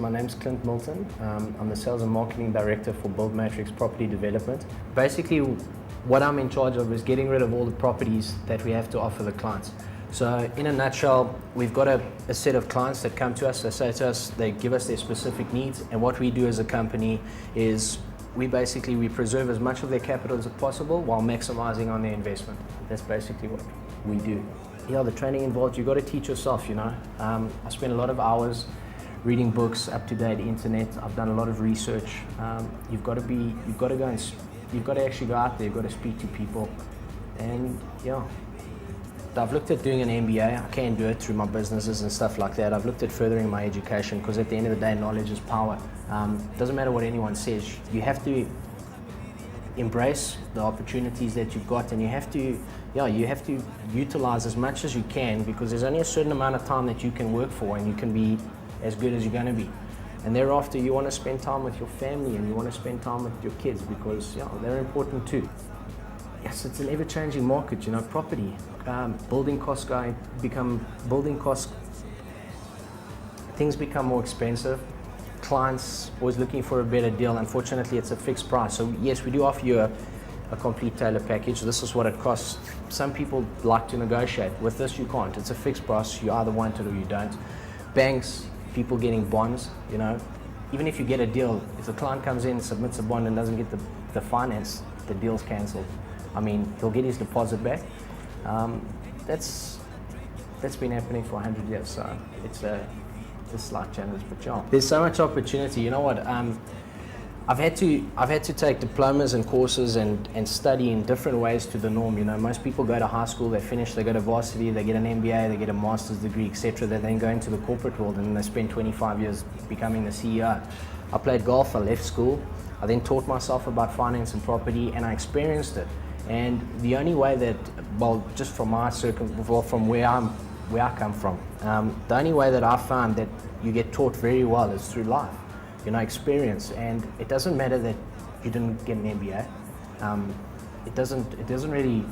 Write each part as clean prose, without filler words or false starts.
My name's Clint Milton. I'm the Sales and Marketing Director for Build Matrix Property Development. Basically, what I'm in charge of is getting rid of all the properties that we have to offer the clients. So in a nutshell, we've got a set of clients that come to us, they say to us, they give us their specific needs, and what we do as a company is we preserve as much of their capital as possible while maximizing on their investment. That's basically what we do. Yeah, the training involved, you've got to teach yourself, you know. I spend a lot of hours reading books, up-to-date internet. I've done a lot of research. You've got to actually go out there, you've got to speak to people. And yeah, I've looked at doing an MBA. I can do it through my businesses and stuff like that. I've looked at furthering my education because at the end of the day, knowledge is power. Doesn't matter what anyone says. You have to embrace the opportunities that you've got, and you have to utilize as much as you can, because there's only a certain amount of time that you can work for, and you can be as good as you're going to be. And thereafter, you want to spend time with your family and you want to spend time with your kids, because they're important too. Yes, it's an ever-changing market, you know, property. Building costs, things become more expensive. Clients always looking for a better deal. Unfortunately, it's a fixed price. So yes, we do offer you a complete tailor package. This is what it costs. Some people like to negotiate. With this, you can't. It's a fixed price. You either want it or you don't. Banks, people getting bonds, you know, even if you get a deal, if the client comes in, submits a bond and doesn't get the finance, the deal's cancelled. I mean, he'll get his deposit back. That's been happening for 100 years, so it's a slight challenge, but yeah. There's so much opportunity. You know what? I've had to take diplomas and courses and study in different ways to the norm. You know, most people go to high school, they finish, they go to varsity, they get an MBA, they get a master's degree, etc. They then go into the corporate world and they spend 25 years becoming the CEO. I played golf, I left school, I then taught myself about finance and property, and I experienced it. And the only way that, well, just from my from where I come from, the only way that I found that you get taught very well is through life, you know, experience. And it doesn't matter that you didn't get an MBA. It doesn't really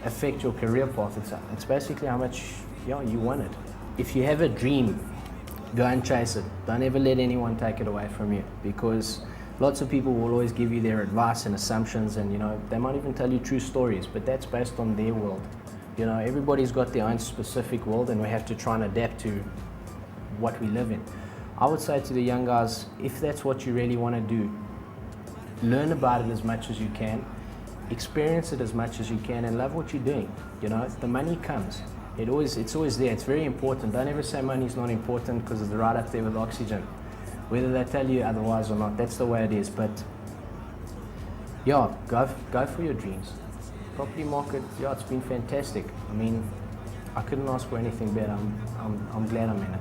affect your career path. It's basically how much you want it. If you have a dream, go and chase it. Don't ever let anyone take it away from you, because lots of people will always give you their advice and assumptions, and you know, they might even tell you true stories, but that's based on their world. You know, everybody's got their own specific world, and we have to try and adapt to what we live in. I would say to the young guys, if that's what you really want to do, learn about it as much as you can, experience it as much as you can, and love what you're doing. You know, the money comes. It's always there. It's very important. Don't ever say money's not important, because it's right up there with oxygen. Whether they tell you otherwise or not, that's the way it is. But yeah, go for your dreams. Property market, it's been fantastic. I mean, I couldn't ask for anything better. I'm glad I'm in it.